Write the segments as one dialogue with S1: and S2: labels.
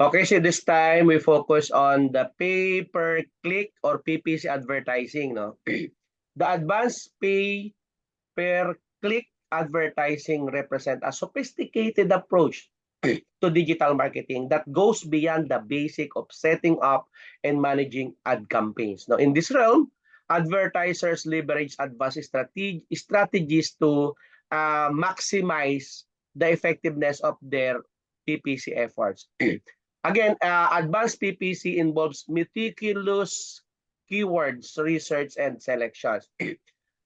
S1: Okay, so this time we focus on the pay-per-click or PPC advertising, no? The advanced pay-per-click advertising represent a sophisticated approach to digital marketing that goes beyond the basic of setting up and managing ad campaigns. Now, in this realm, advertisers leverage advanced strategies to maximize the effectiveness of their PPC efforts. Again, advanced PPC involves meticulous keywords research and selections.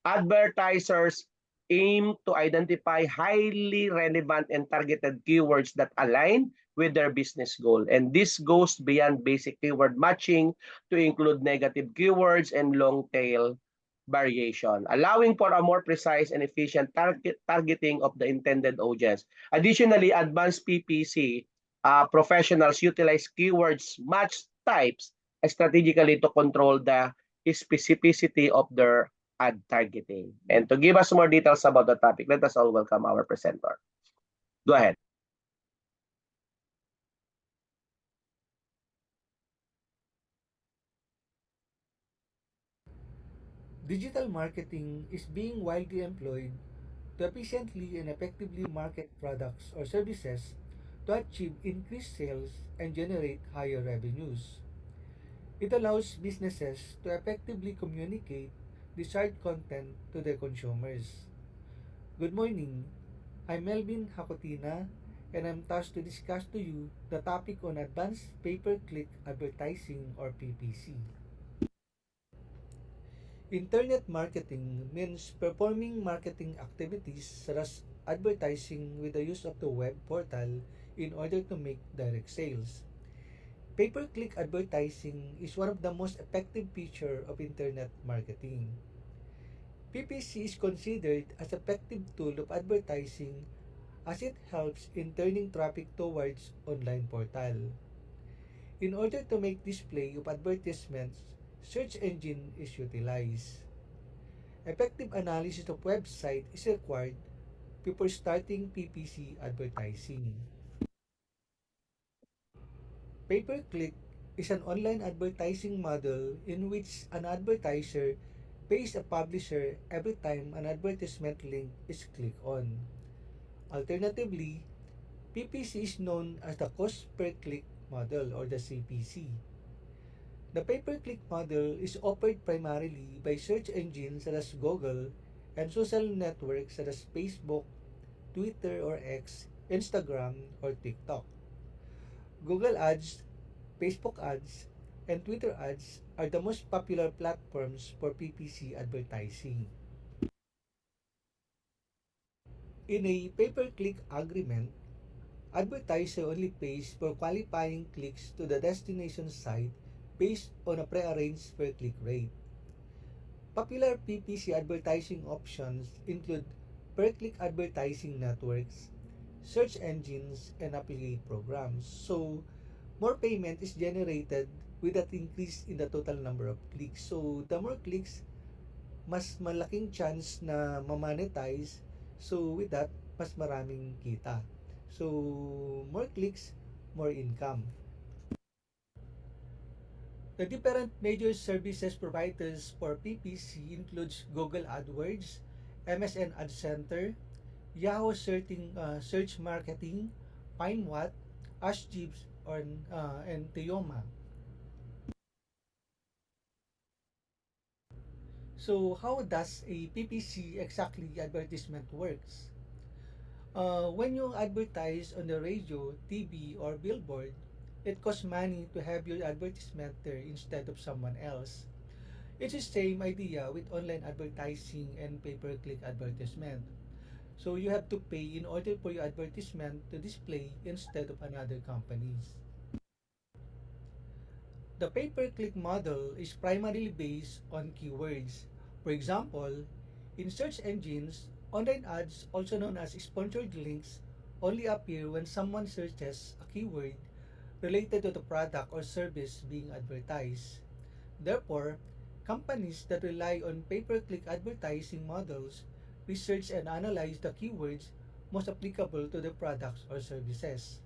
S1: Advertisers aim to identify highly relevant and targeted keywords that align with their business goal. And this goes beyond basic keyword matching to include negative keywords and long tail variation, allowing for a more precise and efficient targeting of the intended audience. Additionally, advanced PPC professionals utilize keywords match types strategically to control the specificity of their ad targeting. And to give us more details about the topic, let us all welcome our presenter. Go ahead.
S2: Digital marketing is being widely employed to efficiently and effectively market products or services to achieve increased sales and generate higher revenues. It allows businesses to effectively communicate desired content to their consumers. Good morning. I'm Melvin Hakotina, and I'm tasked to discuss to you the topic on advanced pay-per-click advertising or PPC. Internet marketing means performing marketing activities such as advertising with the use of the web portal in order to make direct sales. Pay-per-click advertising is one of the most effective features of internet marketing. PPC is considered as an effective tool of advertising as it helps in turning traffic towards online portal. In order to make display of advertisements, search engine is utilized. Effective analysis of website is required before starting PPC advertising. Pay-per-click is an online advertising model in which an advertiser pays a publisher every time an advertisement link is clicked on. Alternatively, PPC is known as the cost per click model or the CPC. The pay-per-click model is offered primarily by search engines such as Google and social networks such as Facebook, Twitter or X, Instagram or TikTok. Google Ads, Facebook Ads, and Twitter Ads are the most popular platforms for PPC advertising. In a pay-per-click agreement, advertiser only pays for qualifying clicks to the destination site based on a prearranged per-click rate. Popular PPC advertising options include per-click advertising networks, search engines, and affiliate programs. So, more payment is generated with that increase in the total number of clicks. So, the more clicks, mas malaking chance na ma-monetize. So, with that, mas maraming kita. So, more clicks, more income. The different major services providers for PPC includes Google AdWords, MSN Ad Center, Yahoo Search Marketing, PineWatt, AskJeeves, and Teoma. So how does a PPC exactly advertisement works? When you advertise on the radio, TV, or billboard, it costs money to have your advertisement there instead of someone else. It's the same idea with online advertising and pay-per-click advertisement. So you have to pay in order for your advertisement to display instead of another companies. The pay-per-click model is primarily based on keywords. For example, in search engines, online ads, also known as sponsored links, only appear when someone searches a keyword related to the product or service being advertised. Therefore, companies that rely on pay-per-click advertising models research and analyze the keywords most applicable to their products or services.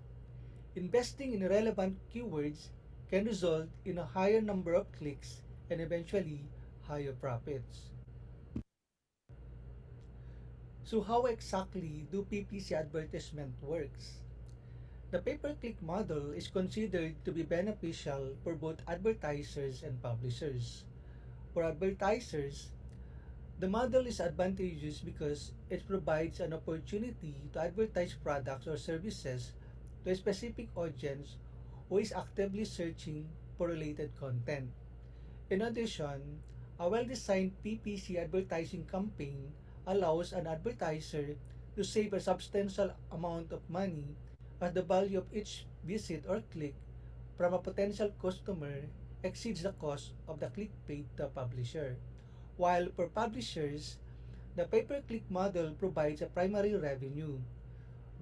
S2: Investing in relevant keywords can result in a higher number of clicks and eventually higher profits. So how exactly do PPC advertisement works? The pay-per-click model is considered to be beneficial for both advertisers and publishers. For advertisers, the model is advantageous because it provides an opportunity to advertise products or services to a specific audience who is actively searching for related content. In addition, a well-designed PPC advertising campaign allows an advertiser to save a substantial amount of money as the value of each visit or click from a potential customer exceeds the cost of the click paid to a publisher. While for publishers, the pay-per-click model provides a primary revenue.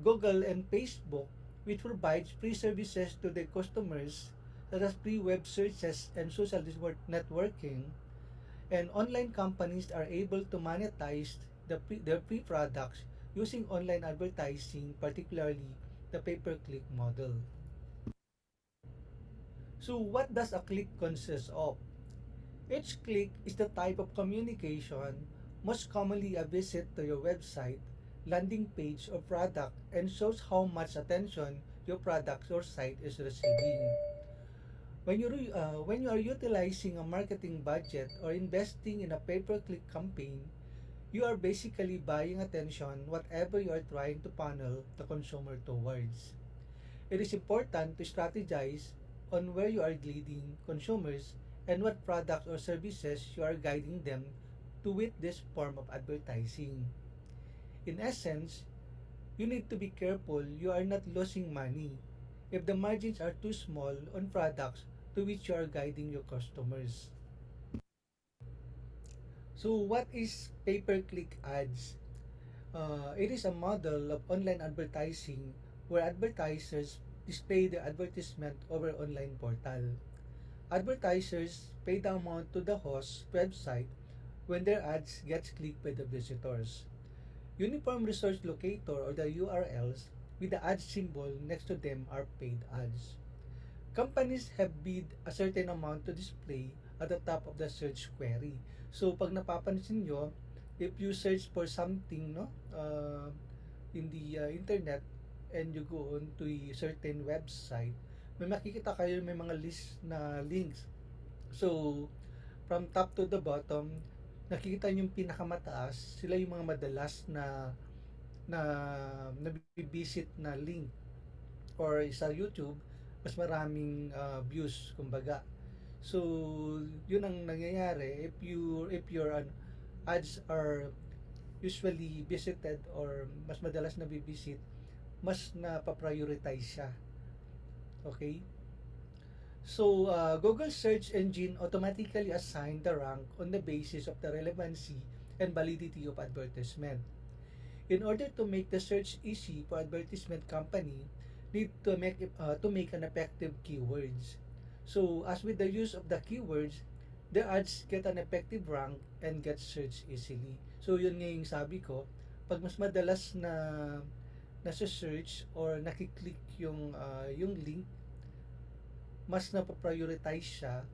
S2: Google and Facebook, which provides free services to their customers such as free web searches and social networking, and online companies are able to monetize their free products using online advertising, particularly the pay-per-click model. So what does a click consist of? Each click is the type of communication, most commonly a visit to your website, landing page, or product, and shows how much attention your product or site is receiving. When you are utilizing a marketing budget or investing in a pay-per-click campaign, you are basically buying attention whatever you are trying to funnel the consumer towards. It is important to strategize on where you are leading consumers and what products or services you are guiding them to with this form of advertising. In essence, you need to be careful you are not losing money if the margins are too small on products to which you are guiding your customers. So what is pay-per-click ads? It is a model of online advertising where advertisers display their advertisement over online portal. Advertisers pay the amount to the host website when their ads gets clicked by the visitors. Uniform Resource Locator or the URLs with the ad symbol next to them are paid ads. Companies have bid a certain amount to display at the top of the search query. So pag napapansin nyo, if you search for something in the internet and you go on to a certain website, may makikita kayo may mga list na links. So from top to the bottom, nakikita nyo yung pinakamataas, sila yung mga madalas na nabibisit na link, or sa YouTube mas maraming views kumbaga. So yun ang nangyayari if your ads are usually visited or mas madalas na bibisit, mas na-prioritize siya. Okay? So, Google search engine automatically assign the rank on the basis of the relevancy and validity of advertisement. In order to make the search easy for advertisement company, need to make an effective keywords. So, as with the use of the keywords, the ads get an effective rank and get searched easily. So, yun nga yung sabi ko, pag mas madalas na nasa-search or nakiklik yung link, mas napaprioritize siya,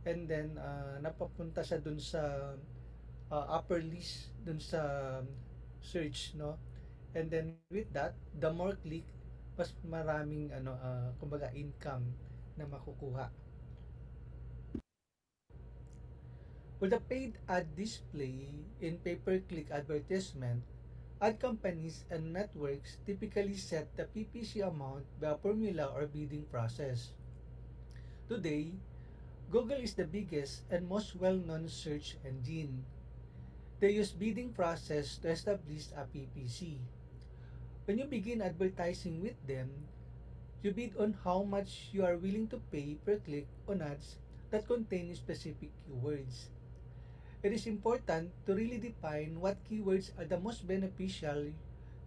S2: and then napapunta siya dun sa upper list dun sa search, no? And then with that, the more click, mas maraming kumbaga income na makukuha. For the paid ad display in pay-per-click advertisement, ad companies and networks typically set the PPC amount by a formula or bidding process. Today, Google is the biggest and most well-known search engine. They use bidding process to establish a PPC. When you begin advertising with them, you bid on how much you are willing to pay per click on ads that contain specific keywords. It is important to really define what keywords are the most beneficial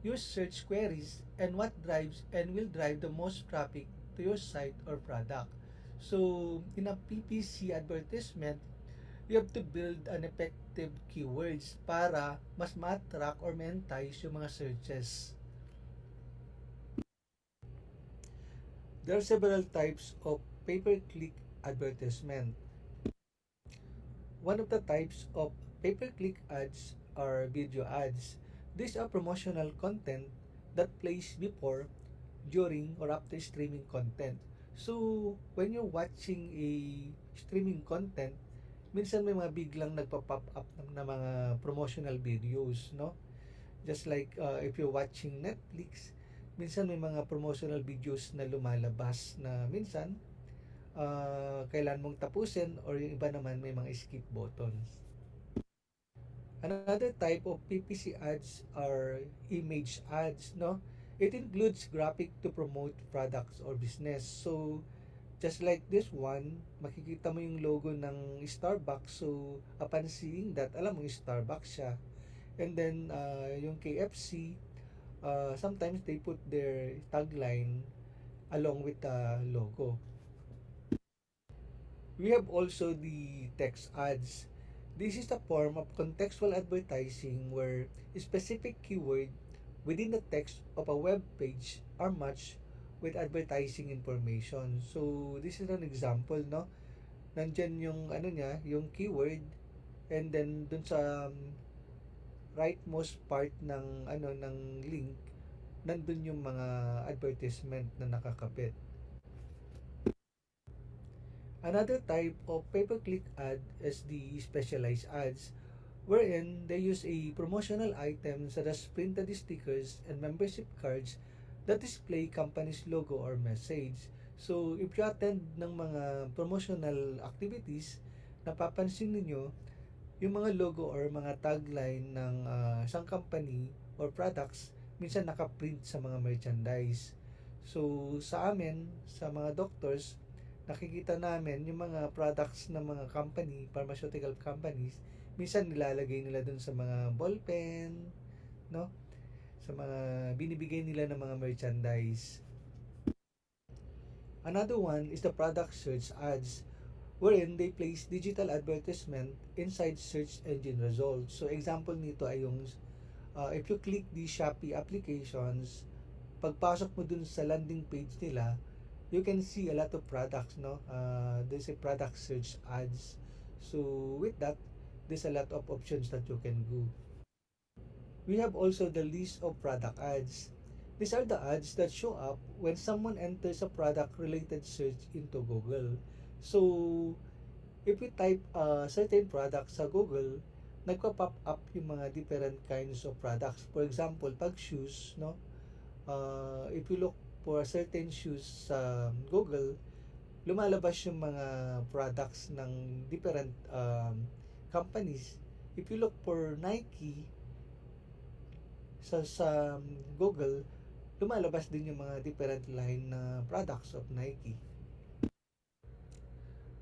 S2: your search queries and what drives and will drive the most traffic to your site or product. So, in a PPC advertisement, you have to build an effective keywords para mas ma-attract or ma-entice yung mga searches. There are several types of pay-per-click advertisement. One of the types of pay-per-click ads are video ads. These are promotional content that plays before, during, or after streaming content. So, when you're watching a streaming content, minsan may mga biglang nagpa-pop up na mga promotional videos, no? Just like if you're watching Netflix, minsan may mga promotional videos na lumalabas na minsan kailan mong tapusin, or yung iba naman may mga skip buttons. Another type of PPC ads are image ads, no? It includes graphic to promote products or business. So, just like this one, makikita mo yung logo ng Starbucks. So, upon seeing that, alam mo yung Starbucks siya. And then, yung KFC, sometimes they put their tagline along with the logo. We have also the text ads. This is a form of contextual advertising where a specific keyword within the text of a web page are matched with advertising information. So, this is an example, no? Nandyan yung ano niya, yung keyword, and then dun sa rightmost part ng ano ng link, nandun yung mga advertisement na nakakabit. Another type of pay-per-click ad is the specialized ads, wherein they use a promotional item such as printed stickers and membership cards that display company's logo or message. So, if you attend ng mga promotional activities, napapansin ninyo yung mga logo or mga tagline ng isang company or products minsan nakaprint sa mga merchandise. So, sa amin, sa mga doctors, nakikita namin yung mga products ng mga company, pharmaceutical companies, minsan nilalagay nila dun sa mga ballpen, no? Sa mga binibigay nila ng mga merchandise. Another one is the product search ads, wherein they place digital advertisement inside search engine results. So example nito ay yung if you click the Shopee applications, pagpasok mo dun sa landing page nila, you can see a lot of products, no? There's a product search ads. So with that, there's a lot of options that you can do. We have also the list of product ads. These are the ads that show up when someone enters a product related search into Google. So, if we type certain products sa Google, nagpa-pop up yung mga different kinds of products. For example, pag shoes, no? If you look for certain shoes sa Google, lumalabas yung mga products ng different companies. If you look for Nike sa Google, lumalabas din yung mga different line na products of Nike.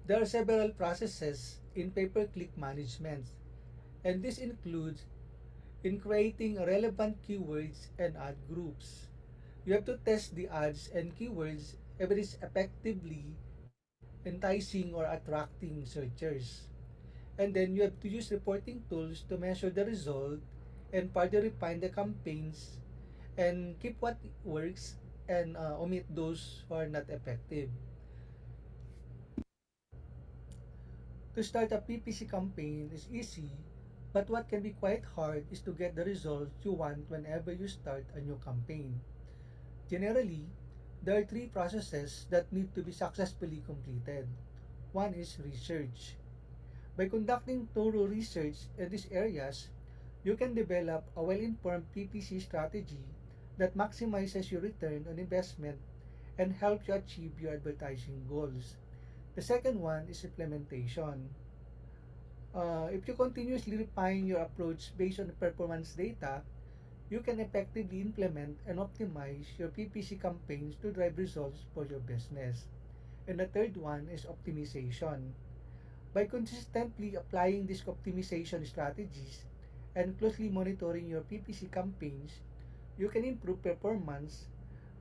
S2: There are several processes in pay-per-click management, and this includes in creating relevant keywords and ad groups. You have to test the ads and keywords if it is effectively enticing or attracting searchers. And then you have to use reporting tools to measure the result and further refine the campaigns and keep what works and omit those who are not effective. To start a PPC campaign is easy, but what can be quite hard is to get the results you want whenever you start a new campaign. Generally, there are three processes that need to be successfully completed. One is research. By conducting thorough research in these areas, you can develop a well-informed PPC strategy that maximizes your return on investment and helps you achieve your advertising goals. The second one is implementation. If you continuously refine your approach based on performance data, you can effectively implement and optimize your PPC campaigns to drive results for your business. And the third one is optimization. By consistently applying these optimization strategies and closely monitoring your PPC campaigns, you can improve performance,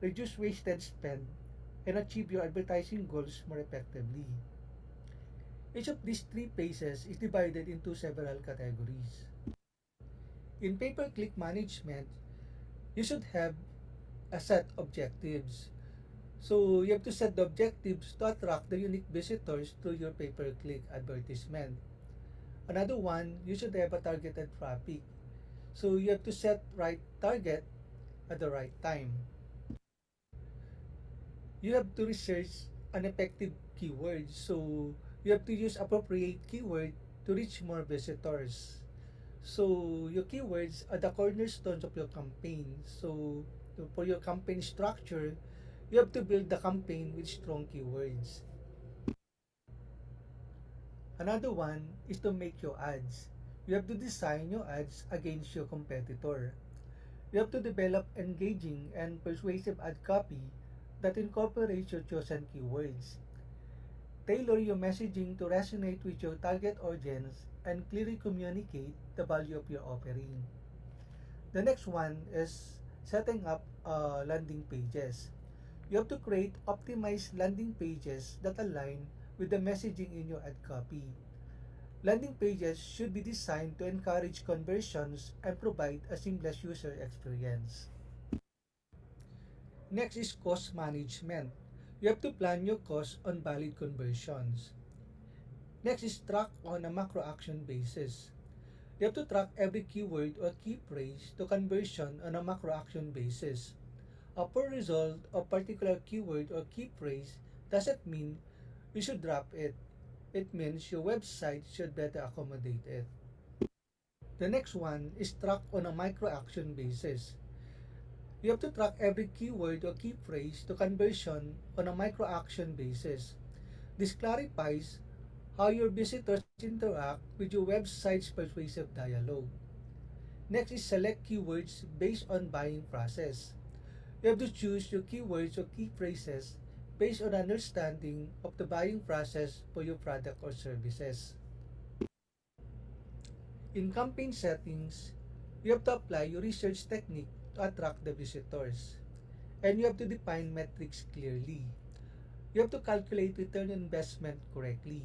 S2: reduce wasted spend, and achieve your advertising goals more effectively. Each of these three phases is divided into several categories. In pay-per-click management, you should have a set objectives. So you have to set the objectives to attract the unique visitors through your pay-per-click advertisement. Another one, you should have a targeted traffic. So you have to set right target at the right time. You have to research an effective keyword. So you have to use appropriate keyword to reach more visitors. So your keywords are the cornerstones of your campaign. So for your campaign structure, you have to build the campaign with strong keywords. Another one is to make your ads. You have to design your ads against your competitor. You have to develop engaging and persuasive ad copy that incorporates your chosen keywords. Tailor your messaging to resonate with your target audience and clearly communicate the value of your offering. The next one is setting up landing pages. You have to create optimized landing pages that align with the messaging in your ad copy. Landing pages should be designed to encourage conversions and provide a seamless user experience. Next is cost management. You have to plan your costs on valid conversions. Next is track on a macro action basis. You have to track every keyword or key phrase to conversion on a macro action basis. A poor result of particular keyword or key phrase doesn't mean you should drop it. It means your website should better accommodate it. The next one is track on a micro action basis. You have to track every keyword or key phrase to conversion on a micro action basis. This clarifies how your visitors interact with your website's persuasive dialogue. Next is select keywords based on buying process. You have to choose your keywords or key phrases based on understanding of the buying process for your product or services. In campaign settings, you have to apply your research technique to attract the visitors. And you have to define metrics clearly. You have to calculate return on investment correctly.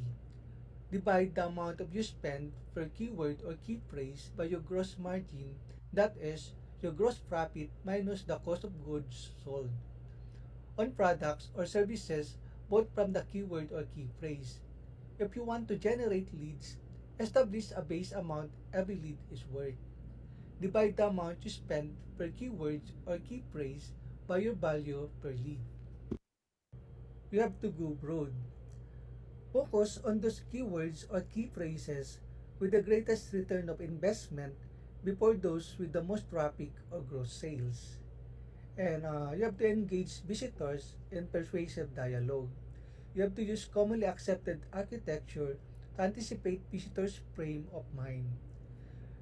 S2: Divide the amount of you spend per keyword or key phrase by your gross margin, that is, your gross profit minus the cost of goods sold, on products or services both from the keyword or key phrase. If you want to generate leads, establish a base amount every lead is worth. Divide the amount you spend per keyword or key phrase by your value per lead. You have to go broad. Focus on those keywords or key phrases with the greatest return of investment before those with the most traffic or gross sales. And you have to engage visitors in persuasive dialogue. You have to use commonly accepted architecture to anticipate visitors' frame of mind.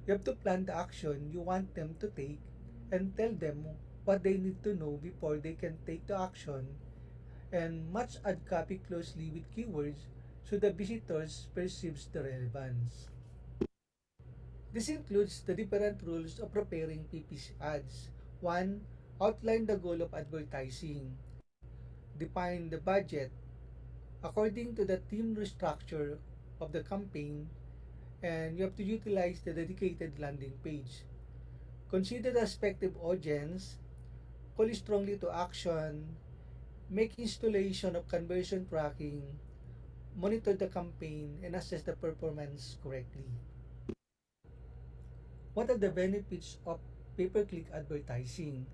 S2: You have to plan the action you want them to take and tell them what they need to know before they can take the action, and match ad copy closely with keywords so the visitors perceives the relevance. This includes the different rules of preparing PPC ads. 1. Outline the goal of advertising. Define the budget according to the theme structure of the campaign, and you have to utilize the dedicated landing page. Consider the respective audience, call strongly to action, make installation of conversion tracking, monitor the campaign, and assess the performance correctly. What are the benefits of pay-per-click advertising?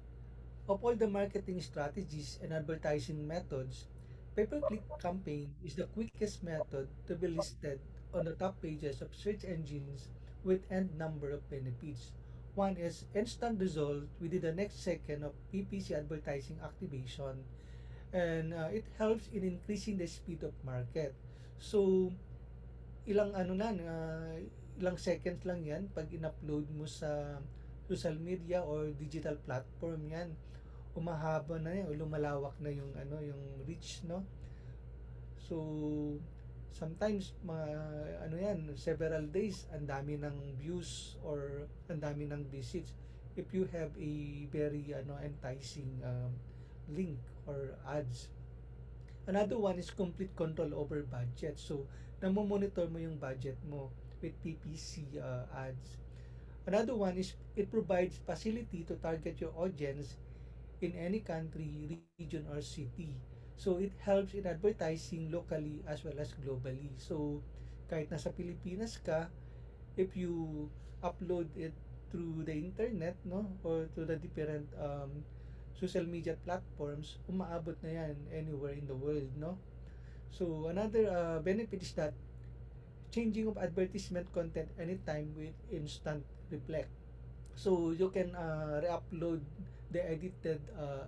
S2: Of all the marketing strategies and advertising methods, pay-per-click campaign is the quickest method to be listed on the top pages of search engines with n number of benefits. One is instant result within the next second of PPC advertising activation, and it helps in increasing the speed of market. So, ilang seconds lang yan pag in-upload mo sa social media or digital platform yan, umahaba na yan o lumalawak na yung yung reach, no? So sometimes mga yan, several days ang dami ng views or ang dami ng visits if you have a very enticing link or ads. Another one is complete control over budget. So, namo-monitor mo yung budget mo with PPC ads. Another one is it provides facility to target your audience in any country, region, or city. So it helps in advertising locally as well as globally. So kahit nasa Pilipinas ka, if you upload it through the internet, no, or through the different social media platforms, umaabot na yan anywhere in the world, no. So another benefit is that changing of advertisement content anytime with instant reflect. So you can re-upload the edited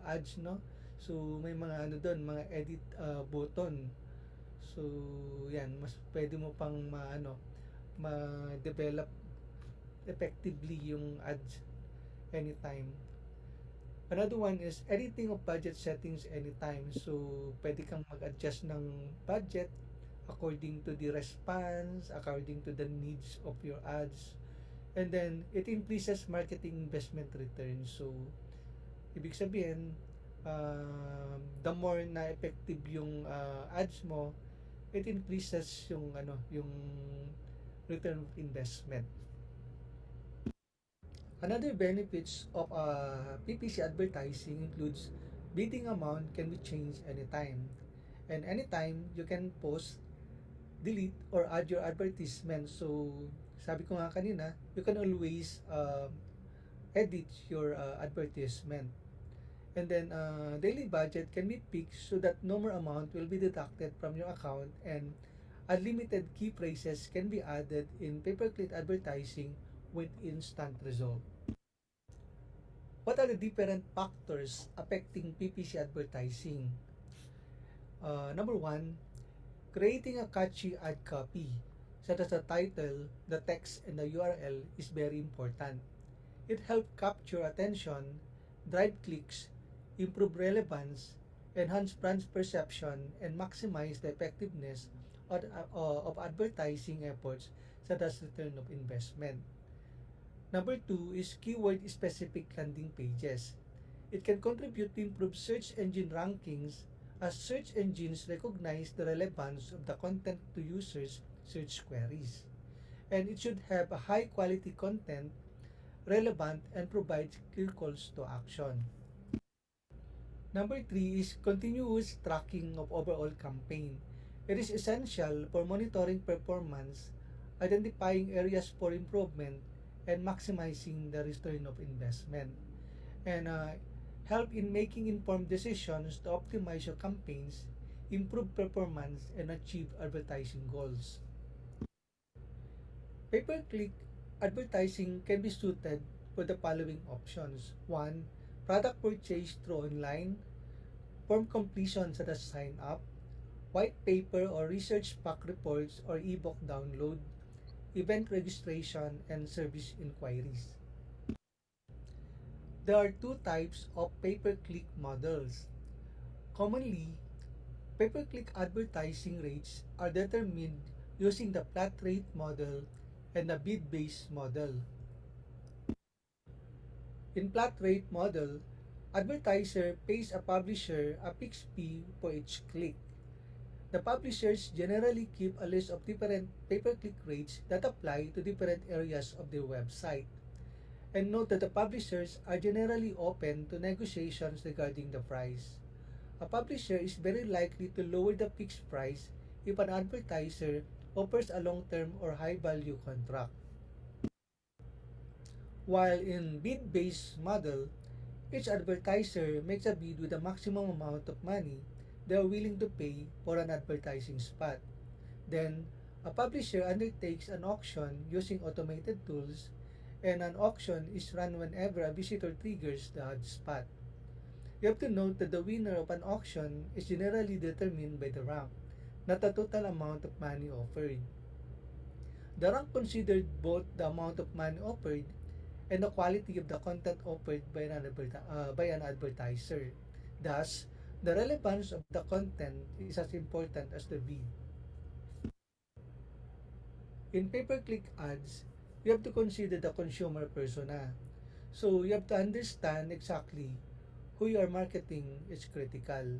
S2: ads, no. So may mga ano doon, mga edit button. So yan, mas pwede mo pang ma-develop effectively yung ads anytime. Another one is editing of budget settings anytime. So, pwede kang mag-adjust ng budget according to the response, according to the needs of your ads. And then, it increases marketing investment return. So, ibig sabihin, the more na effective yung ads mo, it increases yung return of investment. Another benefits of PPC advertising includes bidding amount can be changed anytime. And anytime you can post, delete, or add your advertisement. So, sabi ko nga kanina, you can always edit your advertisement. And then, daily budget can be fixed so that no more amount will be deducted from your account, and unlimited key phrases can be added in pay-per-click advertising with instant result. What are the different factors affecting PPC advertising? Number one, creating a catchy ad copy, such as the title, the text, and the URL, is very important. It helps capture attention, drive clicks, improve relevance, enhance brand perception, and maximize the effectiveness of advertising efforts, such as return of investment. Number two is keyword-specific landing pages. It can contribute to improve search engine rankings as search engines recognize the relevance of the content to users' search queries. And it should have a high-quality content, relevant, and provides clear calls to action. Number three is continuous tracking of overall campaign. It is essential for monitoring performance, identifying areas for improvement, and maximizing the return of investment. And help in making informed decisions to optimize your campaigns, improve performance, and achieve advertising goals. Pay-per-click advertising can be suited for the following options. 1. Product purchase through online, form completion such as sign up, white paper or research pack reports or ebook download, event registration, and service inquiries. There are two types of pay-per-click models. Commonly, pay-per-click advertising rates are determined using the flat rate model and the bid-based model. In flat rate model, advertiser pays a publisher a fixed fee for each click. The publishers generally keep a list of different pay-per-click rates that apply to different areas of their website. And note that the publishers are generally open to negotiations regarding the price. A publisher is very likely to lower the fixed price if an advertiser offers a long-term or high-value contract. While in bid-based model, each advertiser makes a bid with a maximum amount of money they are willing to pay for an advertising spot. Then, a publisher undertakes an auction using automated tools, and an auction is run whenever a visitor triggers the ad spot. You have to note that the winner of an auction is generally determined by the rank, not the total amount of money offered. The rank considered both the amount of money offered and the quality of the content offered by an advertiser. Thus, the relevance of the content is as important as the bid. In pay-per-click ads, you have to consider the consumer persona. So, you have to understand exactly who you are marketing is critical.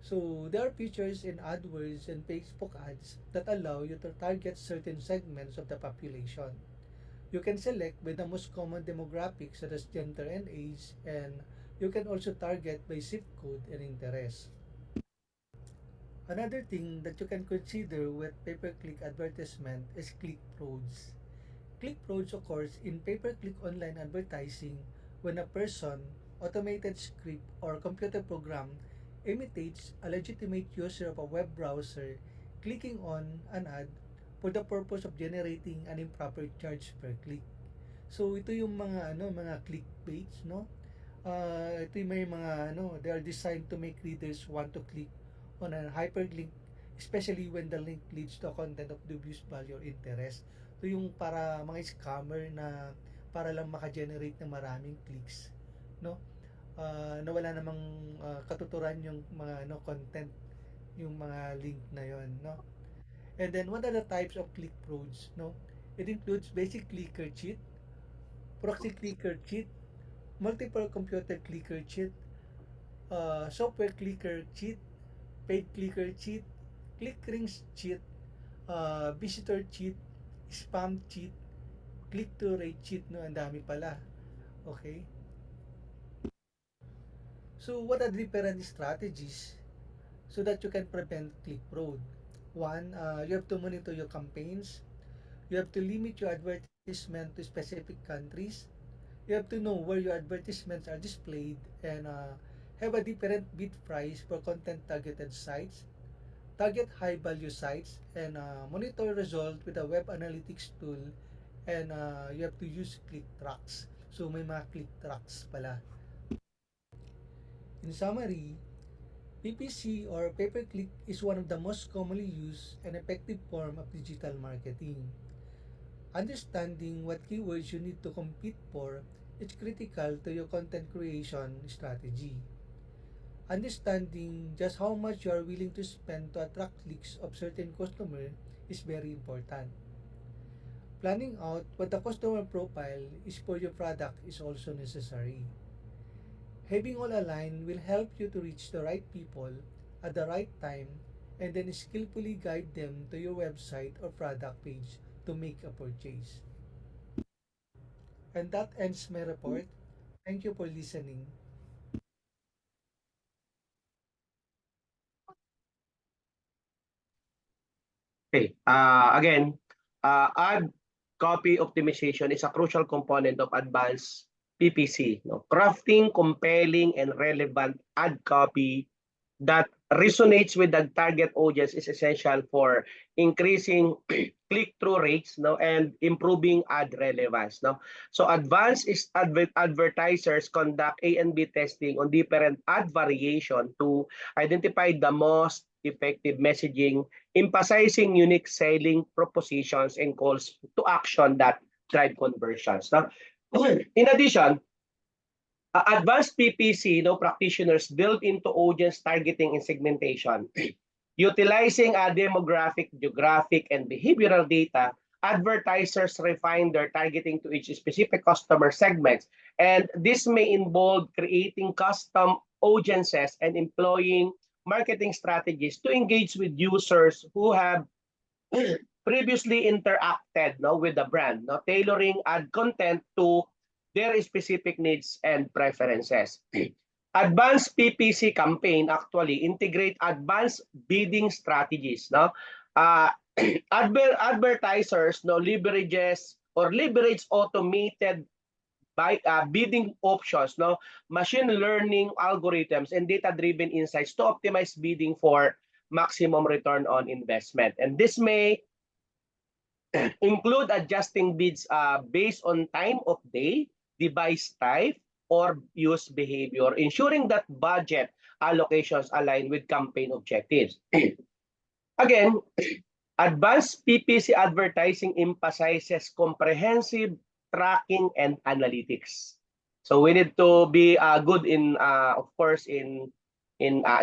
S2: So, there are features in AdWords and Facebook ads that allow you to target certain segments of the population. You can select by the most common demographics such as gender and age, and You can also target by zip code and interest. Another thing that you can consider with pay-per-click advertisement is click frauds. Click frauds occurs in pay-per-click online advertising when a person, automated script, or computer program imitates a legitimate user of a web browser clicking on an ad for the purpose of generating an improper charge per click. So ito yung mga clickbaits, no? Ito yung may mga they are designed to make readers want to click on a hyperlink, especially when the link leads to a content of dubious value or interest. Ito yung para mga scammer na para lang maka-generate ng maraming clicks, no? Na wala namang katuturan yung mga content, yung mga link na yon, no? And then what are the types of click frauds, no? It includes basic clicker cheat, proxy clicker cheat, multiple computer clicker cheat, software clicker cheat, paid clicker cheat, click rings cheat, visitor cheat, spam cheat, click to rate cheat, no? Ang dami pala. Okay? So, what are the different strategies so that you can prevent click fraud? One, you have to monitor your campaigns. You have to limit your advertisement to specific countries. You have to know where your advertisements are displayed and have a different bid price for content targeted sites. Target high value sites and monitor result with a web analytics tool, and you have to use click tracks. So may mga click tracks pala. In summary, PPC or pay-per-click is one of the most commonly used and effective form of digital marketing. Understanding what keywords you need to compete for is critical to your content creation strategy. Understanding just how much you are willing to spend to attract clicks of certain customer is very important. Planning out what the customer profile is for your product is also necessary. Having all aligned will help you to reach the right people at the right time and then skillfully guide them to your website or product page to make a purchase. And that ends my report. Thank you for listening.
S1: Okay. Again, ad copy optimization is a crucial component of advanced PPC. No? Crafting compelling and relevant ad copy that resonates with the target audience is essential for increasing click-through rates, no, and improving ad relevance. No? So advanced is advertisers conduct A and B testing on different ad variation to identify the most effective messaging, emphasizing unique selling propositions and calls to action that drive conversions. Now, in addition, advanced PPC, no, practitioners build into audience targeting and segmentation. Utilizing demographic, geographic, and behavioral data, advertisers refine their targeting to each specific customer segments. And this may involve creating custom audiences and employing marketing strategies to engage with users who have previously interacted, no, with the brand, no, tailoring ad content to their specific needs and preferences. Advanced PPC campaign actually integrate advanced bidding strategies, no? Uh, advertisers, no, leverage automated by bidding options, no, machine learning algorithms and data driven insights to optimize bidding for maximum return on investment. And this may include adjusting bids based on time of day, device type, or use behavior, ensuring that budget allocations align with campaign objectives. Again, advanced PPC advertising emphasizes comprehensive tracking and analytics. So we need to be good in, of course, in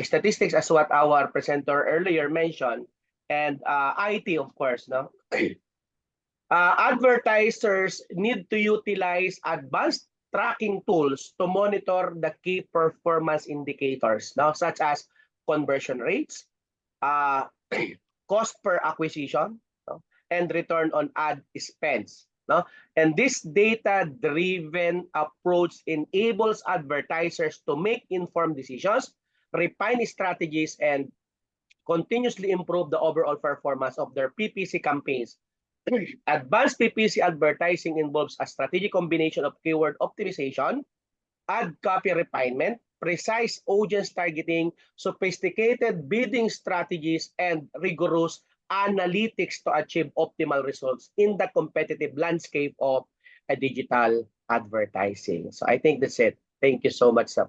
S1: statistics, as what our presenter earlier mentioned, and IT, of course, no. Advertisers need to utilize advanced tracking tools to monitor the key performance indicators, now, such as conversion rates, uh, cost per acquisition, no, and return on ad spends. No? And this data-driven approach enables advertisers to make informed decisions, refine strategies, and continuously improve the overall performance of their PPC campaigns. Advanced PPC advertising involves a strategic combination of keyword optimization, ad copy refinement, precise audience targeting, sophisticated bidding strategies, and rigorous analytics to achieve optimal results in the competitive landscape of a digital advertising. So I think that's it. Thank you so much sa